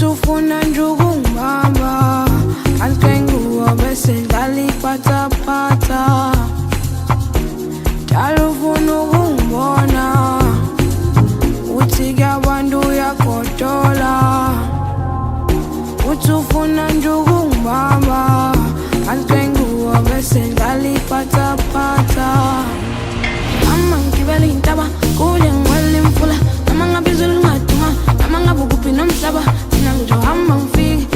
utufuna njugu mama ankenguwa bese ndali pata pata talufunu kumbona utiga bandu ya kotola utufuna njugu mama ankenguwa bese ndali pata pata amang kibeli intaba kule ngwali mfula amanga bizulu matuma amanga bugupi nomsaba sinanjo amang fi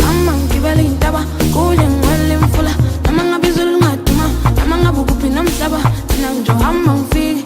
amang kibeli intaba kule ngwali mfula amanga bizulu matuma amanga bugupi nomsaba sinanjo amang fi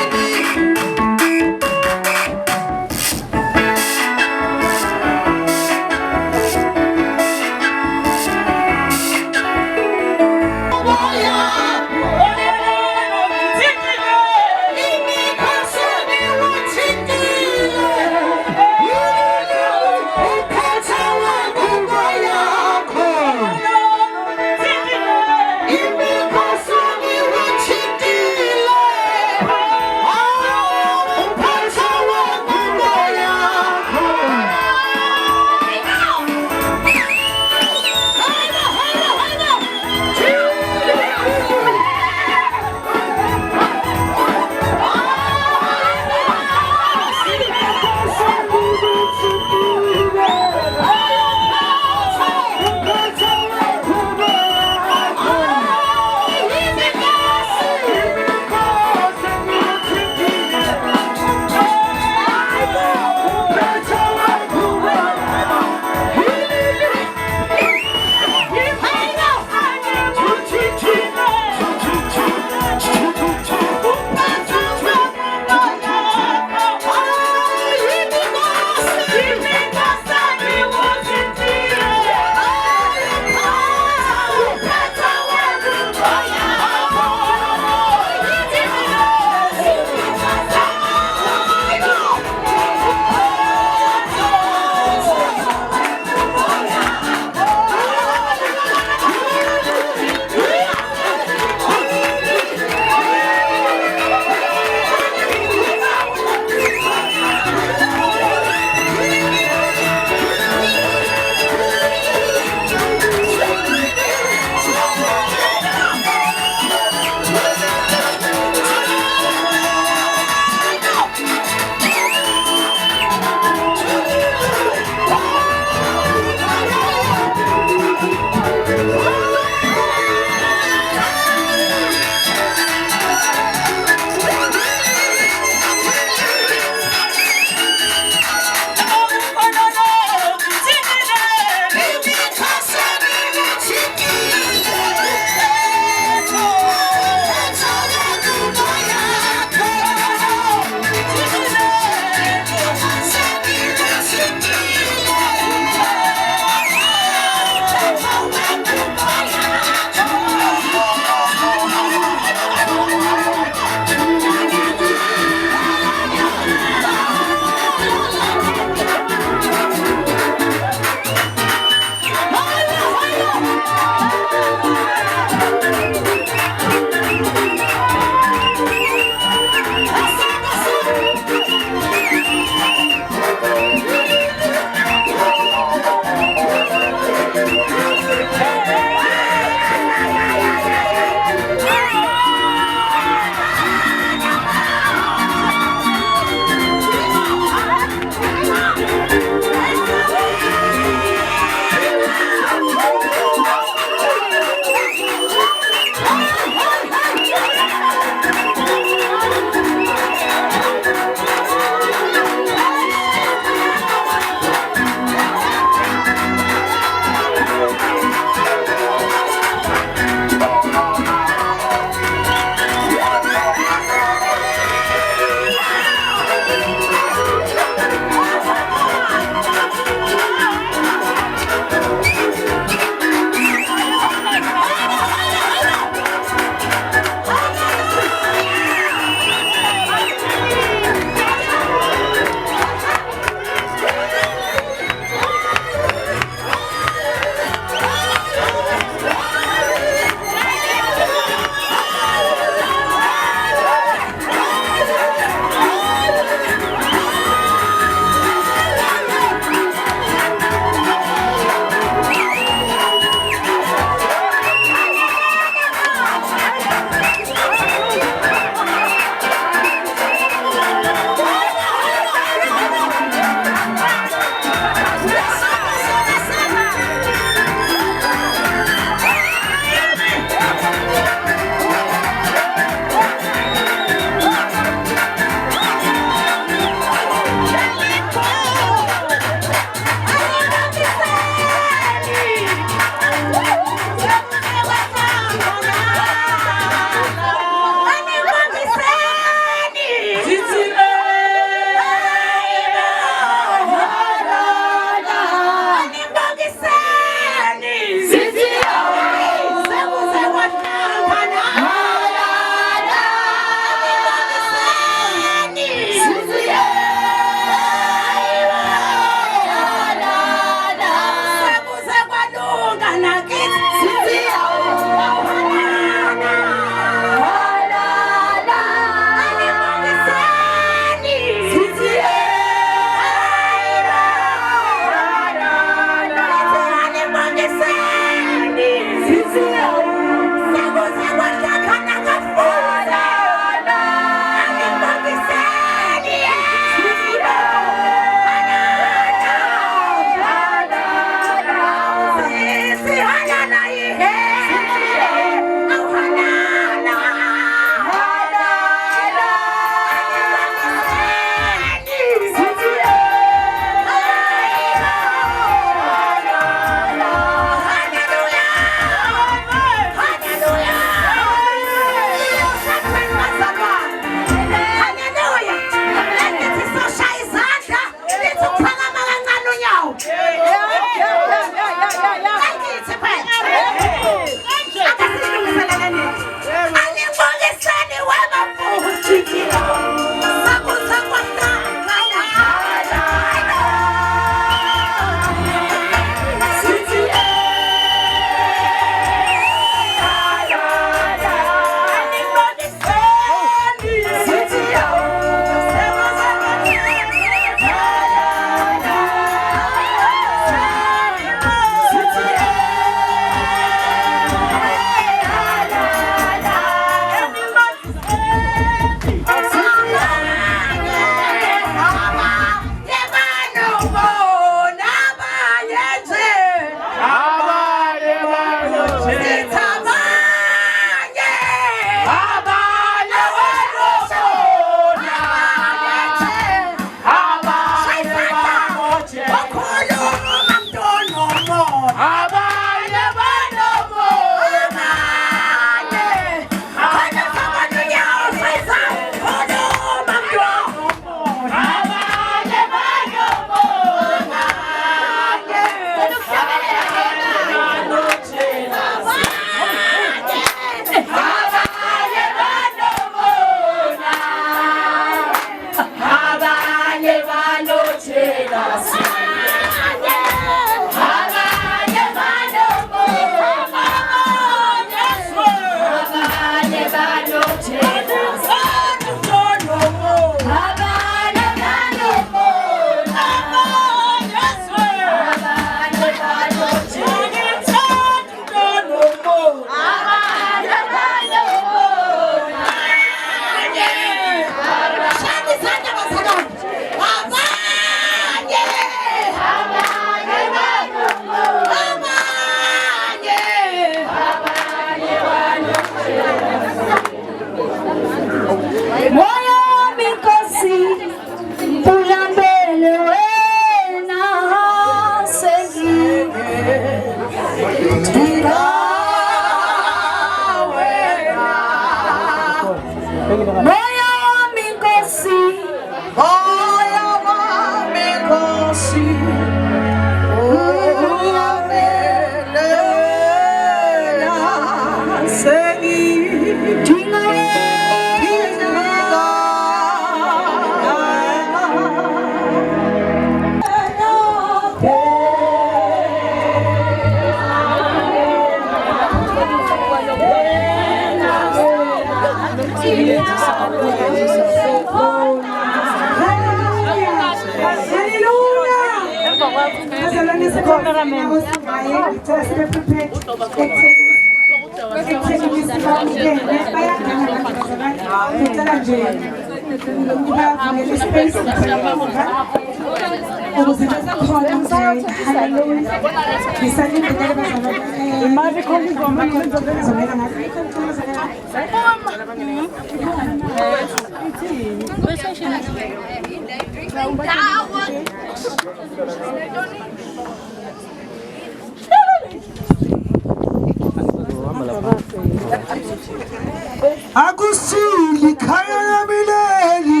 Agusili kaya la mileli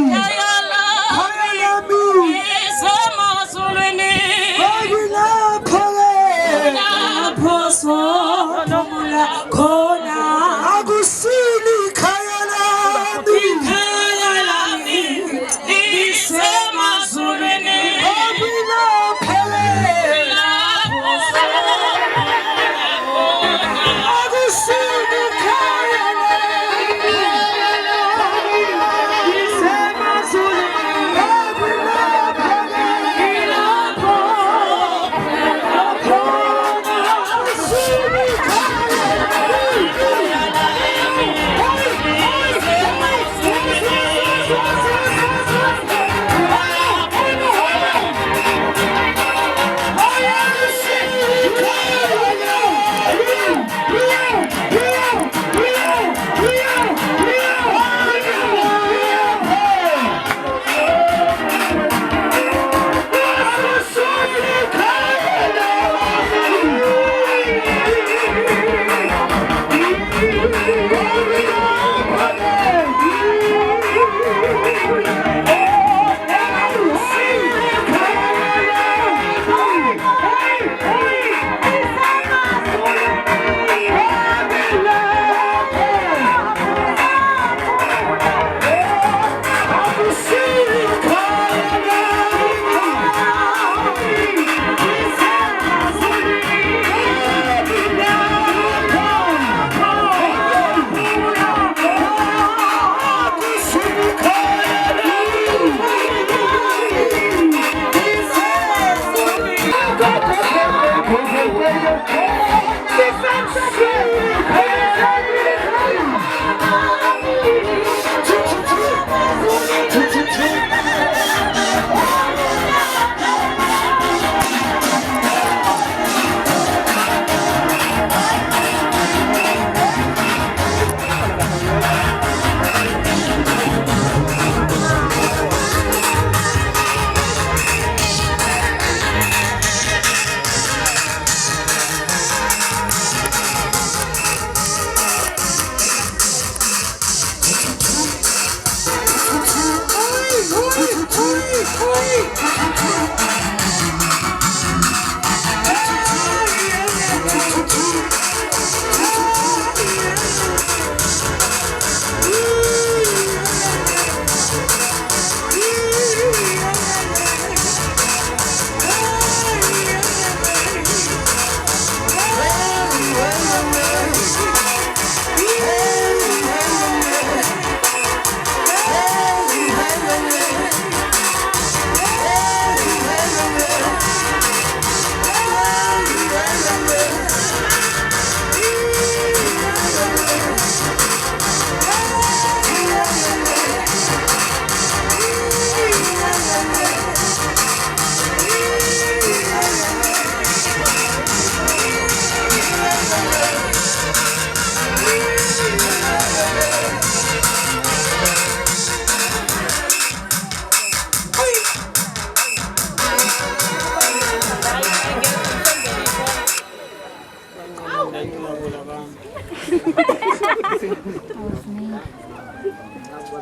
kaya la mi sema sulini agila pole poso tomula kona Agusili kaya la mi sema sulini agila pole Agusili kaya la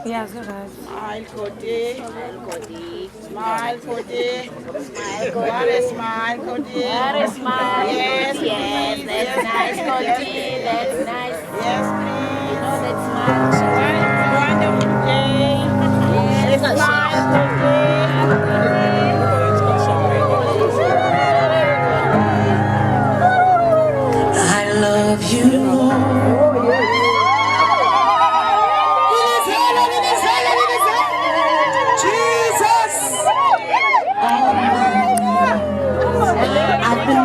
Yeah, so guys. Smile, Koti. Smile, Koti. Smile, Koti. Smile, Koti. What a smile, Koti. What a smile. Yes, yes, please. that's Yes, nice, please. Koti. Yes, That's please. nice. Yes, please. You know that smile. Wonderful day. Yes, Smile, Koti. I love you, Lord. Jesus. I've been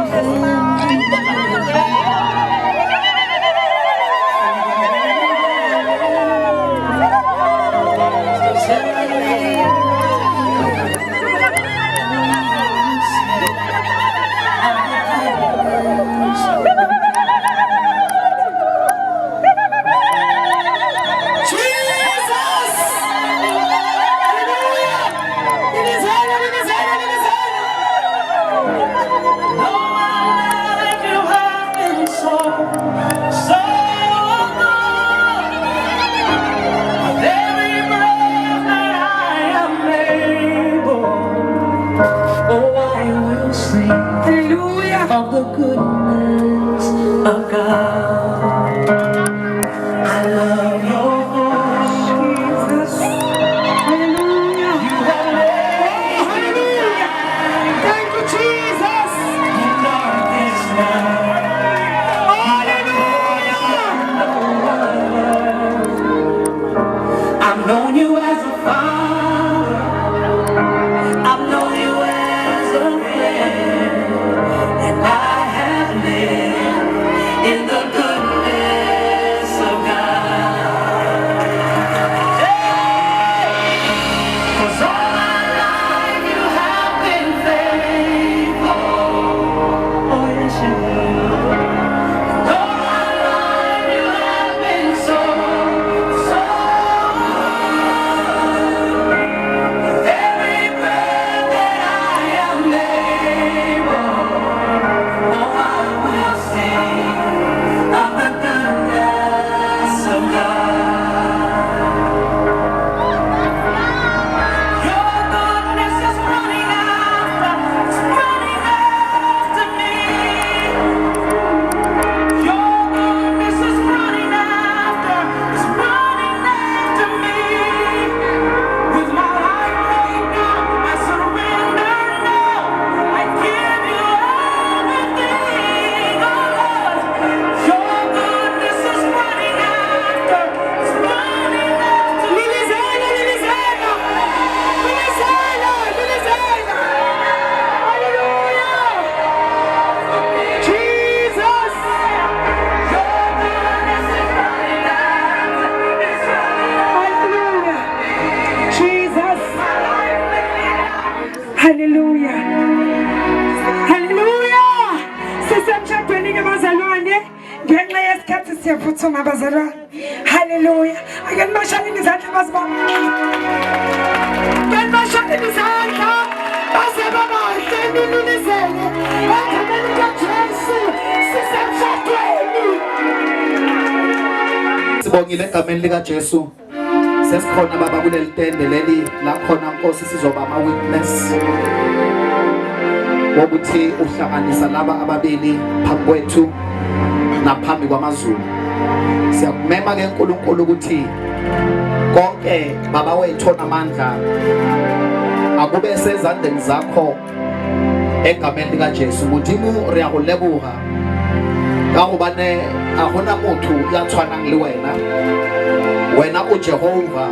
of the goodness of God. I love your voice, Jesus. Hallelujah. You have made hallelujah. Thank you, Jesus. In darkest night. Hallelujah. I've known you as a father. I've known you as a friend. And I have lived in the goodness sibambisane ngenxa yesikhathi siyaphuthuma bazalwane. Haleluya. Ake nibashaneni izandla bazibamba. Nibashaneni izandla. Basebabahle nilunizele. Egameni likaJesu sisemshadweni. Sibongile egameni likaJesu. Sesikhona baba kuleli tende leli la khona Nkosi sizoba ama witness wokuthi uhlanganisa laba ababili phambi kwethu naphambi kwamazulu. Siyakumema ke uNkulunkulu ukuthi konke baba wethu namandla akube sezandleni zakho egameni likaJesu. Modimo re a go leboga ka gobane a gona motho ya tshwanang le wena. Wena o Jehova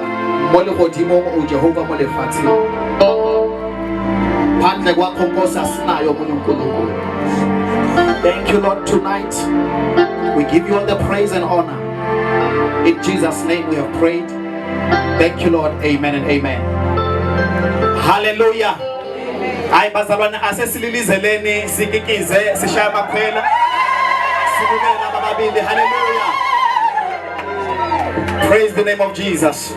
mo le godimo o Jehova mo lefatsheng. Phandle kwakho Nkosi asinayo omunye uNkulunkulu. Thank you Lord tonight. We give you all the praise and honor. In Jesus' name we have prayed. Thank you Lord. Amen and amen. Hallelujah. Hayi bazalwane asesililizeleni sikikize sishaya amakhwela. Sibukela bababili. Hallelujah. Praise the name of Jesus.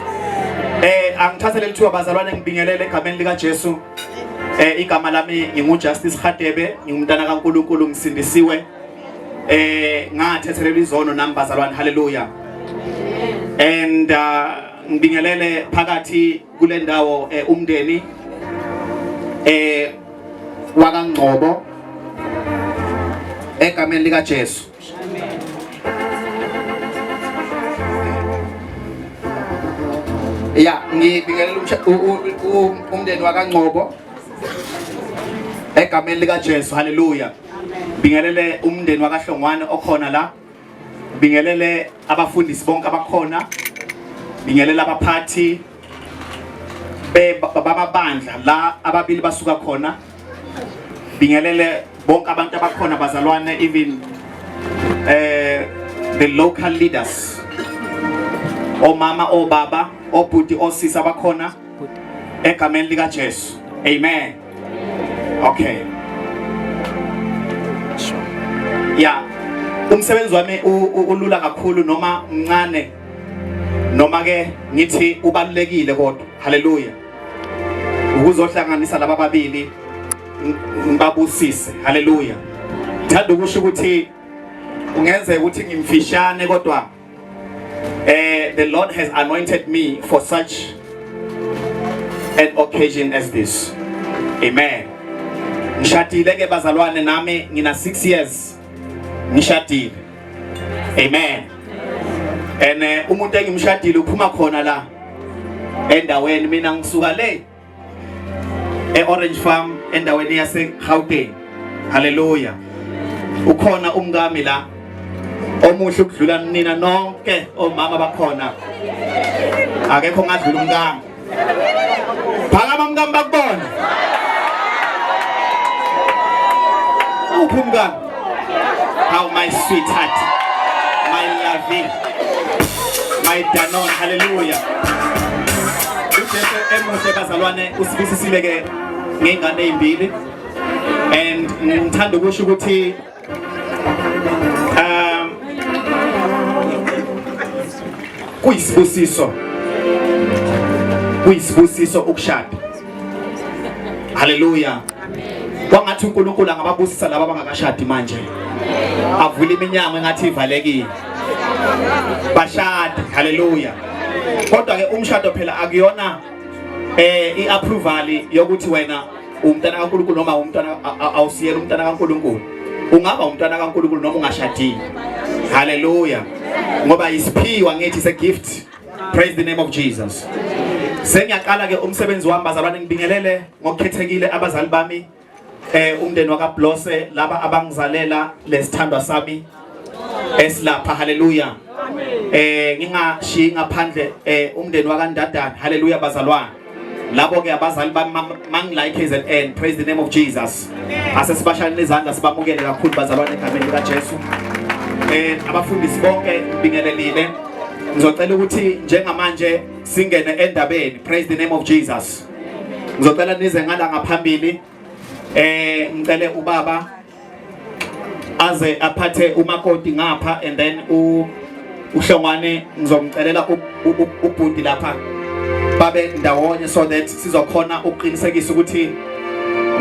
Angithathele lithuba bazalwane ngibingelele egameni likaJesu. Igama lami nginguJustice Khadebe, ngingumntana kaNkulunkulu ngisindisiwe. Ngathethelela izono nami bazalwane. Hallelujah. And ngibingelele phakathi kule ndawo umndeni wakaNgcobo egameni likaJesu. Ya ngibingelela umndeni wakaNgcobo egameni likaJesu. Hallelujah. Bingelele umndeni wakaHlongwane okhona la. Bingelele abafundisi bonke abakhona. Bingelele abaphathi bababandla la ababili basuka khona. Bingelele bonke abantu abakhona bazalwane, even the local leaders. Omama, obaba, obhuti, osisi abakhona egameni likaJesu. Amen. Okay. Yeah. Umsebenzi wami ulula kakhulu noma mncane noma ke ngithi ubalulekile kodwa. Hallelujah. Ukuzohlanganisa laba babili ngibabusise. Hallelujah. Ngithanda ukusho ukuthi ungenzeka ukuthi ngimfishane kodwa the Lord has anointed me for such an occasion as this. Amen. Ngishadile ke bazalwane nami ngina 6 years ngishadile. Amen. And umuntu engimshadile uphuma khona la endaweni, mina ngisuka le Orange Farm endaweni yase Gauteng. Hallelujah. Ukhona umngami la omuhle ukudlula nina nonke omama bakhona. Akekho ngadlula umngami. Phakama umngami bakubona. Umngami. How my sweetheart, my loving, my Danon. Hallelujah. Ujesu emuhle bazalwane usibisisile ke ngengane ezimbili. And ngithanda ukusho ukuthi kuyisibusiso ukushada. Hallelujah. Kwangathi uNkulunkulu angababusisa laba abangakashadi manje. Avule iminyango engathi ivalekile. Bashade. Hallelujah. Kodwa ke umshado phela akuyona iapproval yokuthi wena umntana kaNkulunkulu noma umntana awusiyela umntana kaNkulunkulu. Ungaba umntana kaNkulunkulu noma ungashadile. Hallelujah. Ngoba isiphiwa ngithi is a gift. Praise the name of Jesus. Sengiyaqala ke umsebenzi wami bazalwane ngibingelele ngokukhethekile abazali bami umndeni wakaBlose laba abangizalela lesithandwa sami esilapha. Hallelujah. Ngingashiyi ngaphandle umndeni wakaNdadane. Hallelujah bazalwane. Labo ke abazali bami mangilike KZN. Praise the name of Jesus. Asesibashayela izandla sibamukele kakhulu bazalwane egameni likaJesu. Abafundisi bonke ngibingelelile. Ngizocela ukuthi njengamanje singene endabeni. Praise the name of Jesus. Ngizocela nize ngala ngaphambili ngicele ubaba aze aphathe umakoti ngapha and then uhlongwane ngizomcelela ubhudi lapha babe ndawonye so that sizokhona ukuqinisekisa ukuthi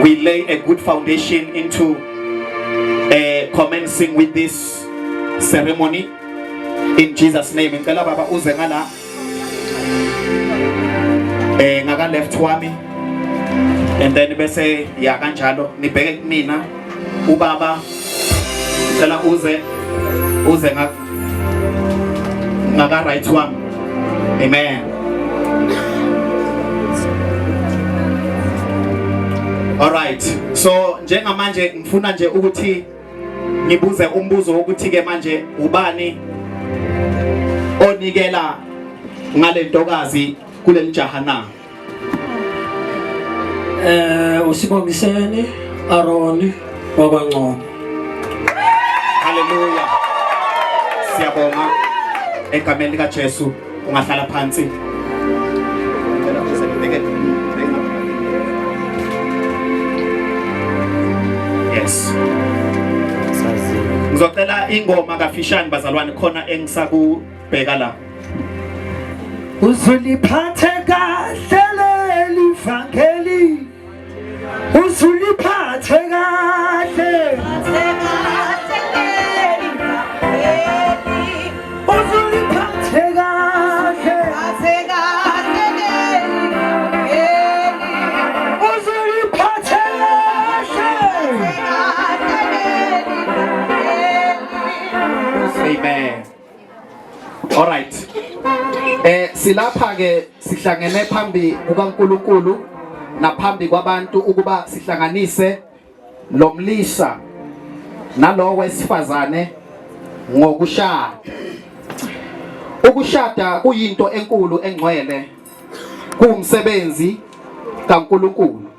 we lay a good foundation into commencing with this ceremony in Jesus name. Ngicela baba uze ngala ngaka left wami and then bese ya kanjalo nibheke kumina ubaba ngicela uze ngaka right wami. Amen. All right, so njengamanje ngifuna nje ukuthi ngibuze umbuzo wokuthi ke manje ubani onikela ngale ntokazi kuleli jahana? Usibongiseni Aaron wakwaNgcobo. Hallelujah. Siyabonga egameni lika Jesu. Ungahlala phansi. Yes. Ngizocela ingoma kafishane bazalwane khona engisakubheka la. Uzuliphathe kahle leli vangeli. Uzuliphathe kahle. Uzuliphathe kahle. Uzuliphathe kahle. Amen. All right. Silapha ke sihlangene phambi kukaNkulunkulu naphambi kwabantu ukuba sihlanganise lomlisa nalo wesifazane ngokushada. Ukushada kuyinto enkulu engcwele, kuumsebenzi kaNkulunkulu.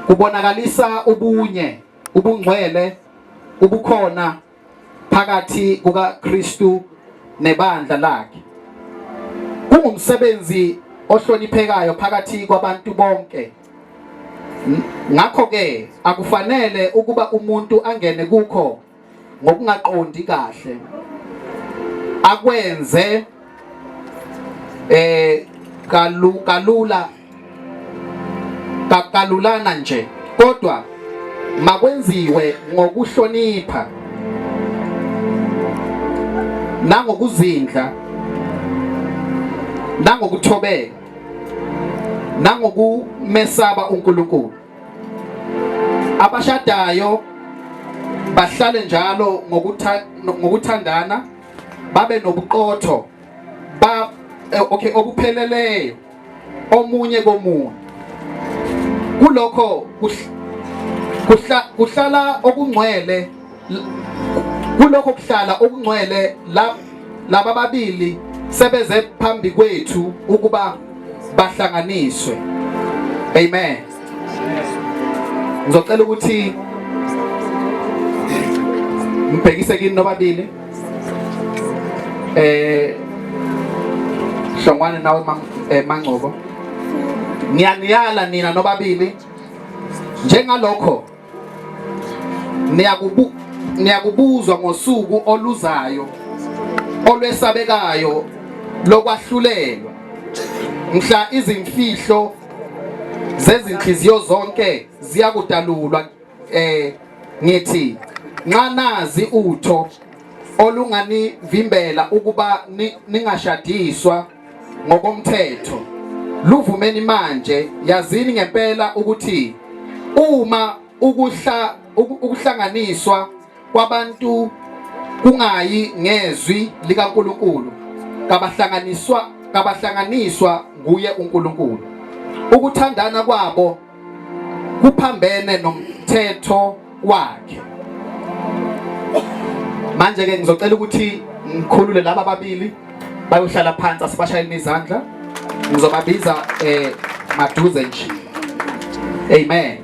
Kubonakalisa ubunye, ubungcwele, ubukhona phakathi kukaKristu nebandla lakhe. Kungumsebenzi ohloniphekayo phakathi kwabantu bonke. Ngakho ke akufanele ukuba umuntu angene kukho ngokungaqondi kahle. Akwenze kalulana nje, kodwa makwenziwe ngokuhlonipha nangokuzindla nangokuthobeka nangokumesaba uNkulunkulu. Abashadayo bahlale njalo ngokuthandana, babe nobuqotho obupheleleyo omunye komunye. Kulokho kuhlala okungcwele, kulokho kuhlala okungcwele laba babili sebeze phambi kwethu ukuba bahlanganiswe. Amen. Ngizocela ukuthi mbhekise kini nobabili. Hlongwane nawe Mangcobo. Ngiyaniyala nina nobabili njengalokho niyakubuzwa ngosuku oluzayo olwesabekayo lokwahlulelwa, mhla izimfihlo zezinhliziyo zonke ziyakudalulwa. Ngithi nxa nazi utho olunganivimbela ukuba ningashadiswa ngokomthetho, luvumeni manje. Yazini ngempela ukuthi uma ukuhlanganiswa kwabantu kungayi ngezwi likaNkulunkulu, kabahlanganiswa nguye uNkulunkulu. Ukuthandana kwabo kuphambene nomthetho wakhe. Manje ke ngizocela ukuthi ngikhulule laba babili bayohlala phansi, asibashayeleni izandla. Ngizobabiza maduze nje. Amen.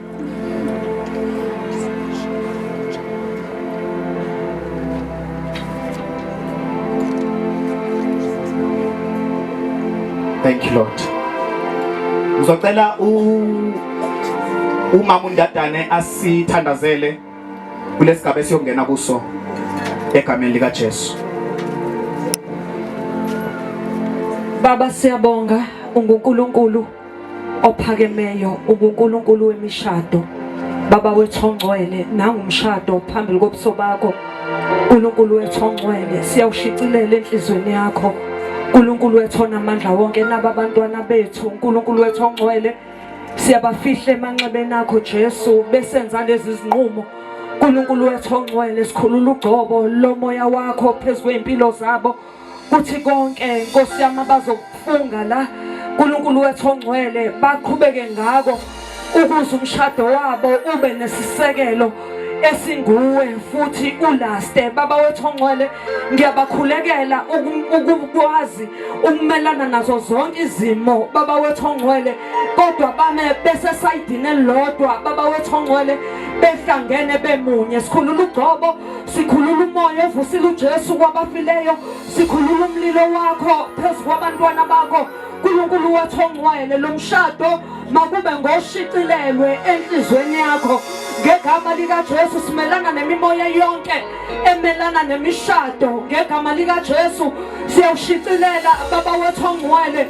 Thank you, Lord. Ngizocela umama uNdadane asithandazele kulesigaba esiyongena kuso egameni lika Jesu. Baba siyabonga unguNkulunkulu ophakemeyo, unguNkulunkulu wemishado. Baba wethu ongcwele nangumshado phambili kobuso bakho. uNkulunkulu wethu ongcwele siyawushicilela enhlizweni yakho. uNkulunkulu wethu onamandla wonke naba abantwana bethu, uNkulunkulu wethu ongcwele siyabafihla emanxebeni akho Jesu besenza lezi zinqumo. uNkulunkulu wethu ongcwele sikhulula ugcobo lomoya wakho phezulu kwempilo zabo. Kuthi konke Nkosi yami abazokufunga la, uNkulunkulu wethu ongcwele baqhubeke ngako ukuze umshado wabo ube nesisekelo esinguwe futhi ulaste. Baba wethu ongcwele ngiyabakhulekela ukukwazi ukumelana nazo zonke izimo Baba wethu ongcwele, kodwa bame bese sayidini elilodwa Baba wethu ongcwele behlangene bemunye. Sikhulula ugcobo, sikhulula umoya ovusile uJesu kwabafileyo, sikhulula umlilo wakho phezu kwabantwana bakho. uNkulunkulu wethu ongcwele lo mshado makube ngoshicilelwe enhlizweni yakho ngegama lika Jesu. Simelana nemimoya yonke emelana nemishado ngegama lika Jesu siyawushicilela Baba wethu ongcwele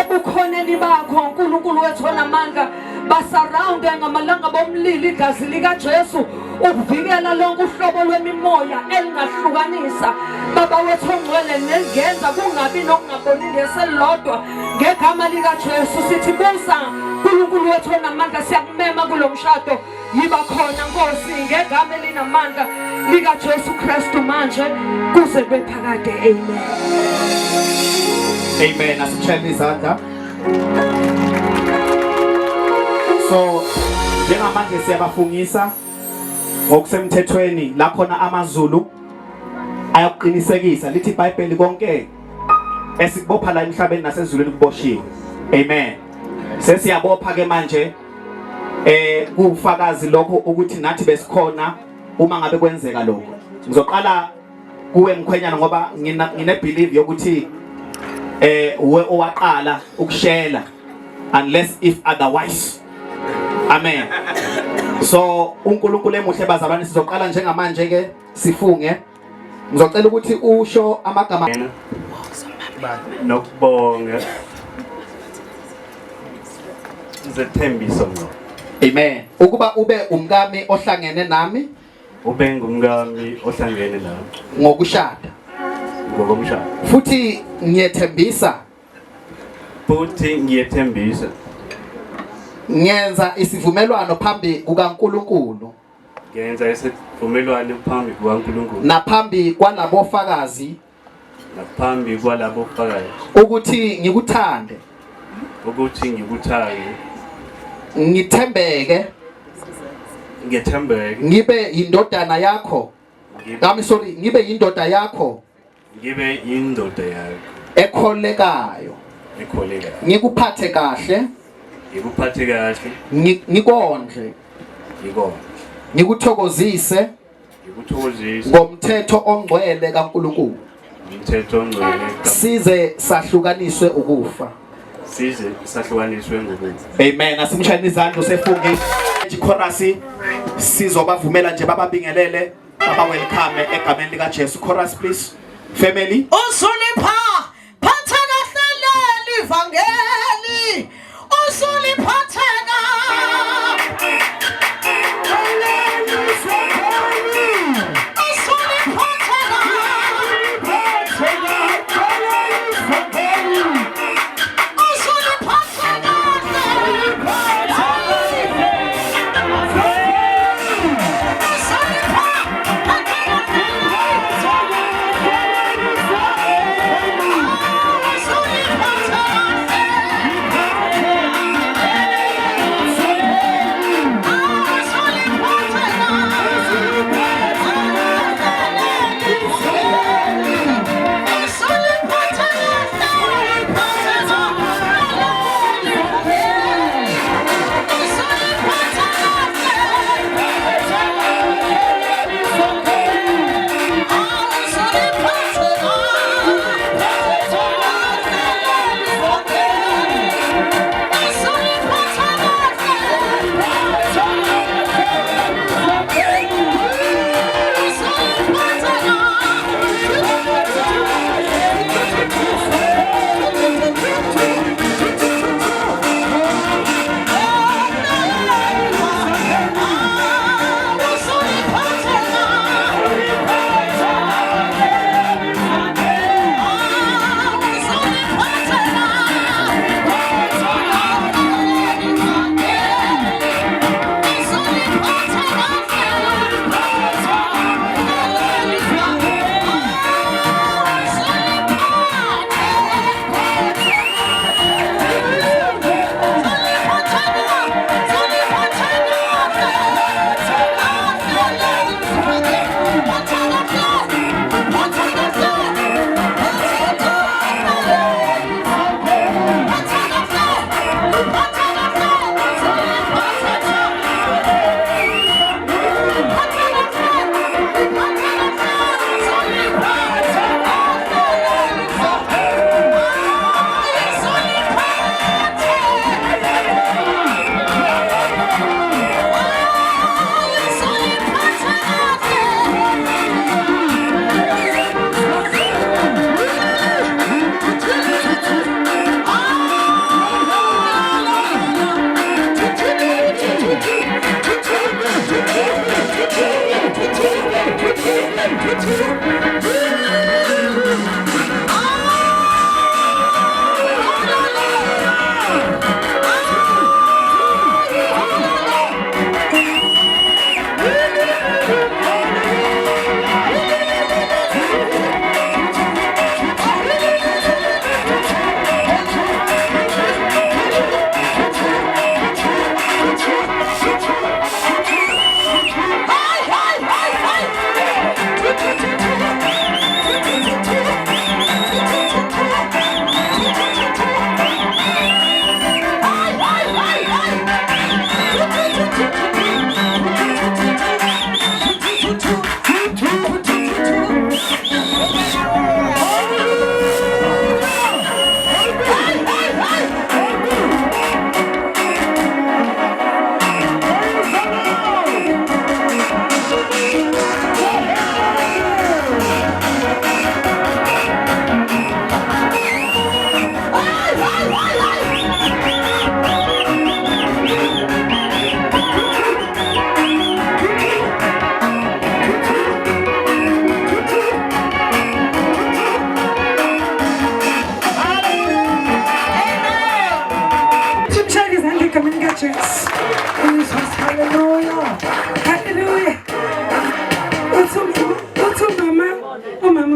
ebukhoneni bakho. uNkulunkulu wethu onamandla basurrounde ngamalanga bomlilo igazi lika Jesu ukuvikela lonke uhlobo lwemimoya elingahlukanisa Baba wethu ongcwele nelingenza kungabi nokungaboni ngeselodwa ngegama lika Jesu. Sithi busa uNkulunkulu wethu onamandla, siyakumema kulo mshado, yiba khona Nkosi ngegama elinamandla lika Jesu Kristu manje kuze bephakade. Amen. Amen. Asitshayela izandla. So njengamanje siyabafungisa ngokusemthethweni la khona amaZulu ayakuqinisekisa lithi iBhayibheli konke esikubopha la emhlabeni nasezulwini kuboshiwe. Amen. Sesiyabopha ke manje kufakazi lokho ukuthi nathi besikhona uma ngabe kwenzeka lokho. Ngizoqala kuwe Mkhwenyana ngoba ngine believe yokuthi uwe owaqala ukushela unless if otherwise. Amen. So uNkulunkulu emuhle bazalwane, sizoqala njengamanje ke sifunge. Ngizocela ukuthi usho amagama nokubonga zethembiso ngo. Amen. Ukuba ube umkami ohlangene nami, ube ngumkami ohlangene nami ngokushada. Ngokomshado. Futhi ngiyethembisa ngenza isivumelwano phambi kukaNkulunkulu. Ngenza isivumelwano phambi kukaNkulunkulu. Naphambi kwalabofakazi. Naphambi kwalabofakazi. Ukuthi ngikuthande. Ngithembeke. Ngibe indodana yakho. Ngibe indoda yakho. Ekholekayo. Ngikuphathe kahle. Ngikondle. Ngikuthokozise. Ngomthetho ongcwele kaNkulunkulu. Size sahlukaniswe ukufa. Amen. Asimshayeni izandla usefungi chorus sizobavumela nje bababingelele baba welcome egameni lika Jesu. Chorus please family. Usulipha phatha kahle livangeli, usuliphatheka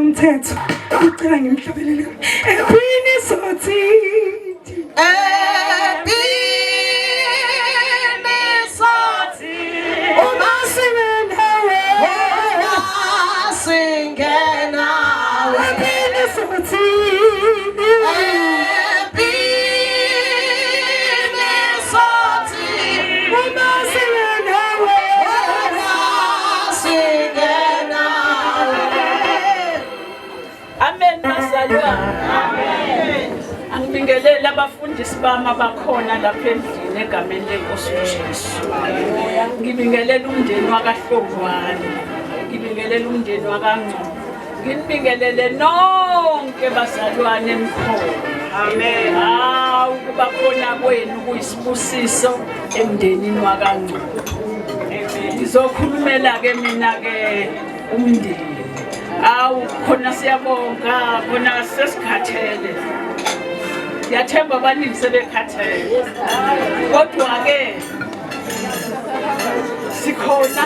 umthetho ucela ngimhlabelele ephini sothi Angibingelela abafundisi bami abakhona lapha endlini egameni lenkosi uJesu. Ngibingelela umndeni wakaHlongwane. Ngibingelela umndeni wakaNgcobo. Ngibingelele nonke bazalwane emkhona. Amen. Ukuba khona kwenu kuyisibusiso emndenini wakaNgcobo. Amen. Ngizokhulumela ke mina ke umndeni. Khona siyabonga, khona sesikhathele. Ngiyathemba abaningi sebekhathele. Kodwa ke sikhona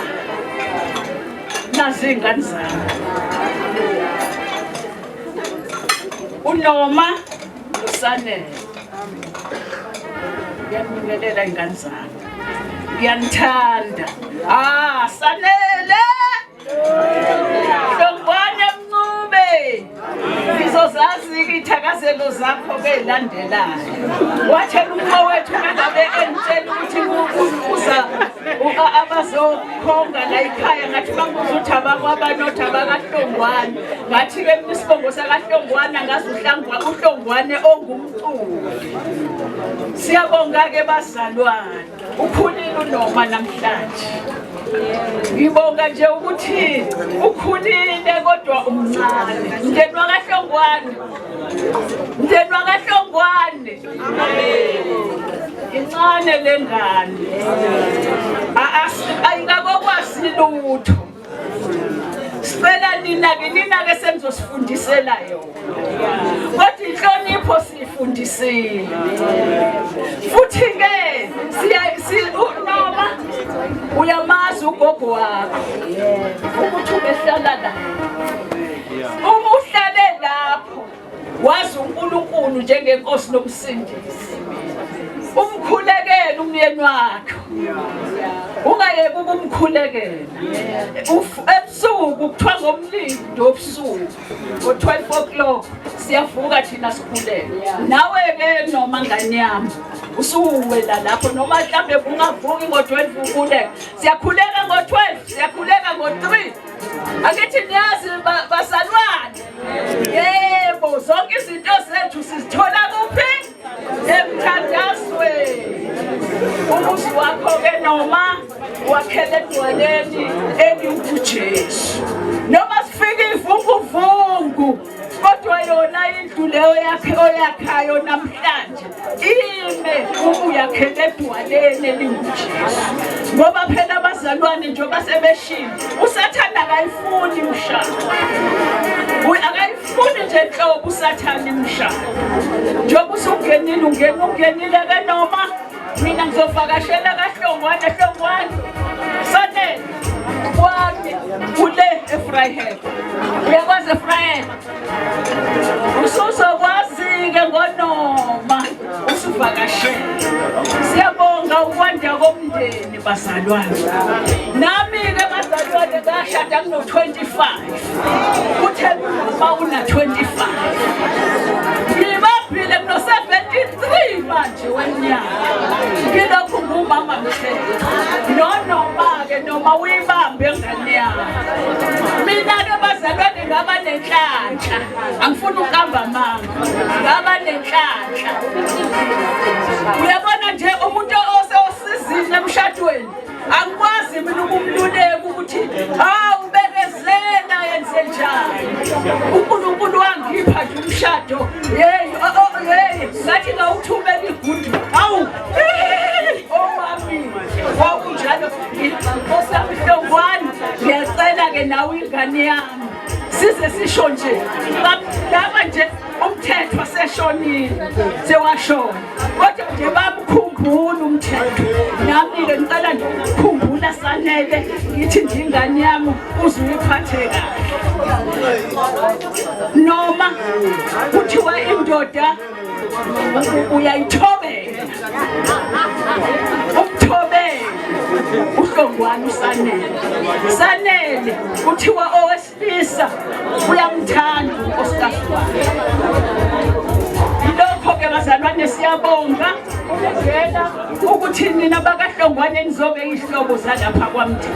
nazi ingane zami. uNoma noSanele. Ngiyabingelela ingane zami. Ngiyanithanda. Sanele. Hlongwane Mncube. Ngizozazi ithakazelo zakho belandelayo. Wathela umfowethu ngabe entshela ukuthi uza abazokhonga la ekhaya ngathi banguza ukuthi abakwabanotha abakaHlongwane. Ngathi ke mina isibongo sakaHlongwane ngazi uHlongwane ongumculi. Siyabonga ke bazalwane. Ukhulile uNoma namhlanje. Ngibonga nje ukuthi ukhulile kodwa umncane. Mndeni wakaHlongwane. Mndeni wakaHlongwane. Incane lengane. Ayikakwazi lutho. Sicela nina ke senizosifundisela yona. Kodwa inhlonipho sifundisile. Futhi ke uNoma uyamazi ugogo wakho. Ukuthi ubehlala la. Uma uhlale lapho wazi uNkulunkulu njengenkosi nomsindisi. Umkhulekele umyeni wakho. Ungayeke ukumkhulekela. Ebusuku kuthiwa ngomlindo obusuku. Ngo-12 o'clock siyavuka thina sikhuleke. Nawe ke noma ngane yami usuwela lapho noma mhlambe kungavuki ngo-12 ukhuleka. Siyakhuleka ngo-12, siyakhuleka ngo-3. Akithi niyazi bazalwane. Yebo, zonke izinto zethu sizithola kuphi? Emthandazweni. Umuzi wakho ke noma wakhele egcwaleni elinguJesu. Noma sifike ivunguvungu kodwa yona indlu leyo yakhe oyakhayo namhlanje ime uyakhele egcwaleni elinguJesu. Ngoba phela abazalwane njengoba sebeshilo usathanda akayifuni imshado. Akayifuni nje nhlobo usathane imshado. Njengoba usungenile ungenile ke noma mina ngizovakashela kaHlongwane Sonele kwami ule eFryhead. Uyakwazi eFryhead? Usuzokwazi ke ngonoma usuvakashela. Siyabonga ukwanda komndeni bazalwane. Nami ke bazalwane ngashada ngino 25. Uthe uma una 25. Ngibambile ngino 73 manje weminyaka. Ngilokhu ngumama mthetho. Noma ke noma uyibambe ngane yami. Mina ke bazalwane ngaba nenhlanhla. Angifuni ukukamba mama. Ngaba nenhlanhla. Uyabona nje umuntu osesizini emshadweni akwazi mina ukumluleka ukuthi ubekezela yenze njani. uNkulunkulu wangipha nje umshado. Hey ngathi ngawuthumela igudu. Mami wakunjalo ngosami Hlongwane ngiyacela ke nawe ingane yami size sisho nje ngaba nje umthetho seshonile sewashona kodwa nje bamkhumbula umthetho. Nami ke ngicela nje ukukhumbula Sanele ngithi nje ingane yami uzuyiphathe kahle. Noma kuthiwa indoda uyayithobela uHlongwane uSanele kuthiwa owesilisa uyamthanda unkosikazi wakhe. Lokho ke bazalwane siyabonga ukungena ukuthi nina bakaHlongwane nizobe ihlobo zalapha kwamthi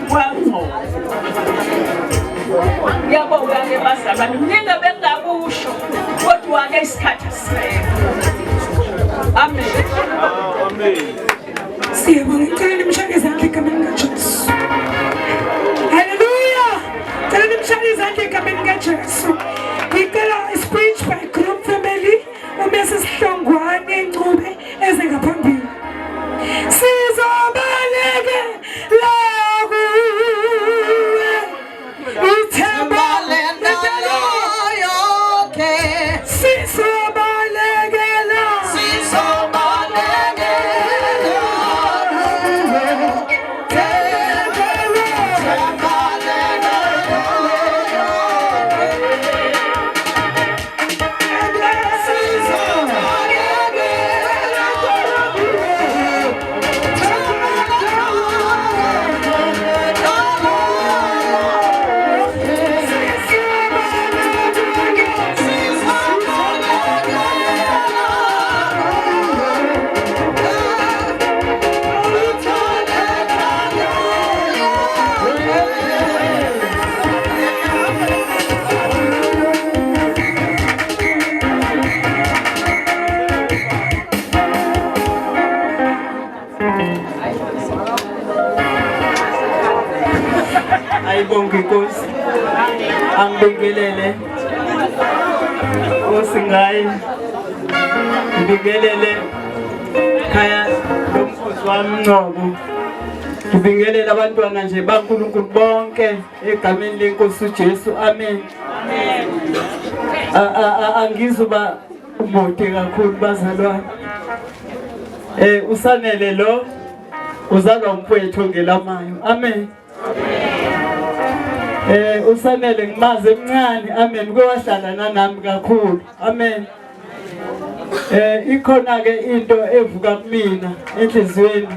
kwangqo. Ngiyabonga ke bazalwane ninge bengakusho kodwa ke isikhathi sisele. Amen. Amen. Siyabonga ngicela nimshake izandla egameni kaJesu. Hallelujah. Ngicela nimshake izandla egameni kaJesu. Ngicela speech by group family uMrs Hlongwane Ncube eze ngaphambili. Sizobaleke lakuwe. Ithemba lendalo yonke. Sizobalekela. Ayibonge Nkosi. Angibingelele. Osingayi. Ngibingelele khaya lomkhosi wami Ncoko. Ngibingelele abantwana nje baNkulunkulu bonke egameni leNkosi uJesu. Amen. Angizuba umude kakhulu bazalwane. Usanele lo uzalwa umfowethu ngelamayo. Amen. Usanele ngimaze emncane. Amen. Kwewahlala nami kakhulu. Amen. Ikhona ke into evuka kumina enhlizweni.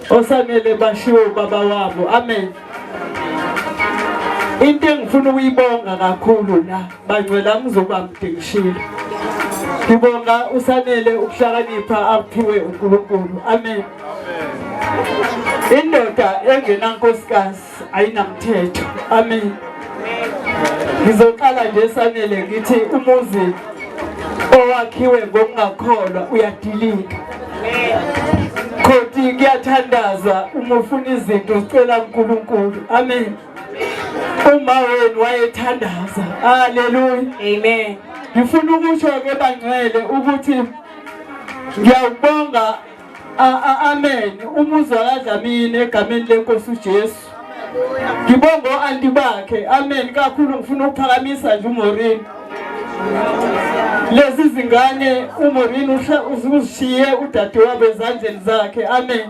Osanele bashiwe baba wabo. Amen. Into engifuna ukuyibonga kakhulu la bangcwela ngizoba mdingishile. Ngibonga usanele ukuhlakanipha aphiwe uNkulunkulu. Amen. Indoda engenankosikazi ayinamthetho. Amen. Ngizoqala nje Sanele ngithi umuzi owakhiwe ngokungakholwa uyadilika. Kodwa kuyathandaza uma ufuna izinto ucela uNkulunkulu. Amen. Uma wena wayethandaza. Hallelujah. Amen. Ngifuna ukusho ke bangcwele ukuthi ngiyabonga. Amen. Umuzwa kaDlamini egameni leNkosi uJesu ngibonga anti bakhe amen kakhulu ngifuna ukuphakamisa nje uMorini lezi zingane uMorini uzishiye udadewabo ezandleni zakhe amen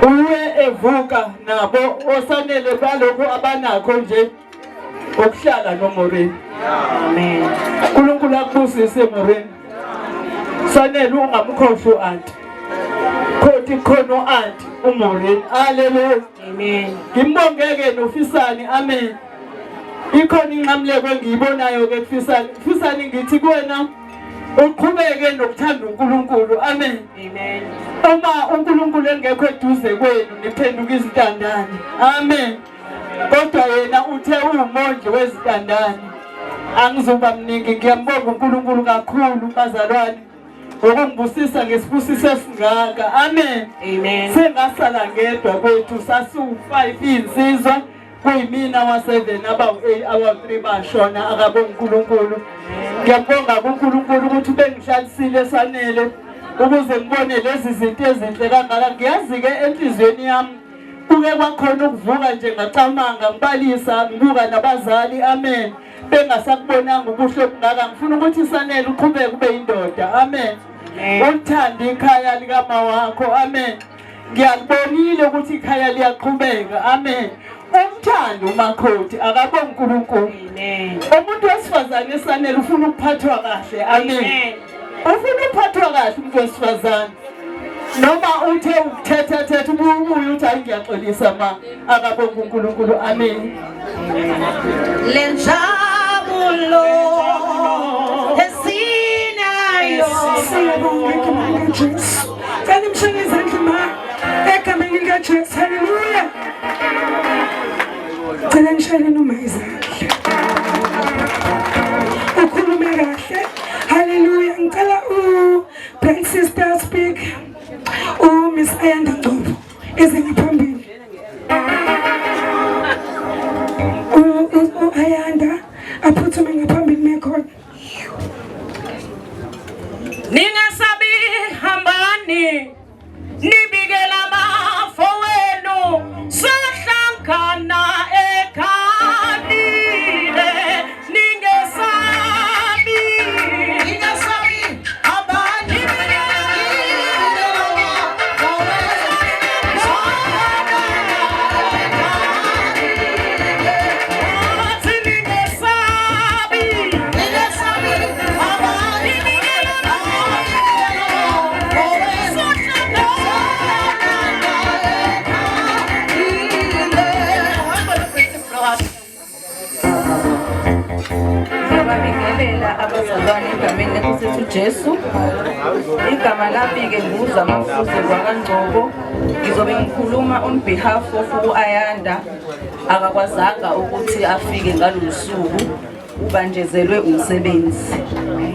uwe evuka nabo osanele balokho abanakho nje okuhlala noMorini amen uNkulunkulu akubusise Morini sanele ungamkhohlwa uanti khothi khono anti uMorini haleluya amen ngimbongeke noFisani amen ikhona inqamleko engiyibonayo ke kuFisani ngithi kuwena uqhubeke nokuthanda uNkulunkulu amen uma uNkulunkulu engekho eduze kwenu niphenduka izintandane amen kodwa yena uthe uwumondli wezintandane angizoba mningi ngiyambonga uNkulunkulu kakhulu bazalwane ngokungibusisa ngesibusiso esingaka amen sengasala ngedwa kwethu sasu5 insizwa kuyimina wa7 abawu3 bashona akabonga uNkulunkulu ngiyabonga kuNkulunkulu ukuthi bengihlalisile sanele ukuze ngibone lezi zinto ezinhle kangaka ngiyazi ke enhlizweni yami kuke kwakhona ukuvuka nje ngacamanga ngibalisa ngibuka nabazali amen bengasakubonanga ubuhle obungaka ngifuna ukuthi sanele uqhubeke kube indoda amen uthanda ikhaya likama wakho amen ngiyalibonile ukuthi ikhaya liyaqhubeka amen umthando uMakhothi akabonga uNkulunkulu amen umuntu wesifazane esanele ufuna ukuphathwa kahle amen ufuna ukuphathwa kahle umuntu wesifazane noma uthe ukuthetha ubuye uthi ngiyaxolisa ma akabonga uNkulunkulu amen lenjabulo esinayo siyabonga Jesu kanti mshenge izandla ma egameni likaJesu haleluya cela ngishayele noma izandla ukhulume kahle haleluya ngicela u-Black Sister speak Miss Ayanda Ngcobo ezengaphambili Ayanda aphuthume ngaphambili mekhona ningasabi hambani nibikela amafo wenu sohlangana ekhalile ningesabi hambani Ngiyabingelela abazalwane egameni leNkosi Jesu. Igama lami ke nguza Mafuze kwaNgcobo. Ngizobe ngikhuluma on behalf of uAyanda akakwazanga ukuthi afike ngalolusuku ubanjezelwe umsebenzi.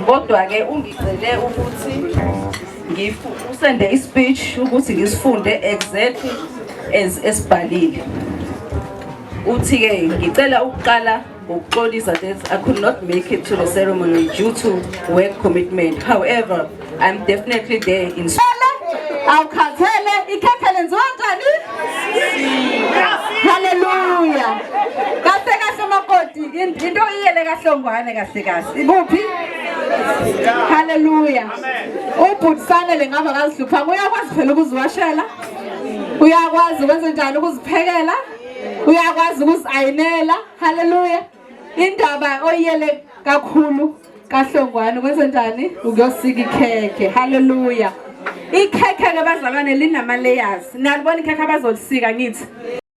Kodwa ke ungicele ukuthi usende ispeech ukuthi ngisifunde exactly as esibhalile. Uthi ke ngicela ukuqala ngokuxolisa that I could not make it to the ceremony due to work commitment. However, I'm definitely there in awukhathele ikhekhe lenziwa kanjani? Hallelujah. Kahle kahle makoti into iyele kahlongwane kahle kahle. Ikuphi? Hallelujah. Ubhutisane lengaba kazihlupha uyakwazi phela ukuziwashela. Uyakwazi ukwenza njani ukuziphekela? Uyakwazi ukuziayinela. Hallelujah. Indaba oyele kakhulu kahlongwane ukwenza njani? Ukuyosika ikhekhe. Hallelujah. Ikhekhe ke bazalwane linama layers. Niyabona ikhekhe abazolisika ngithi.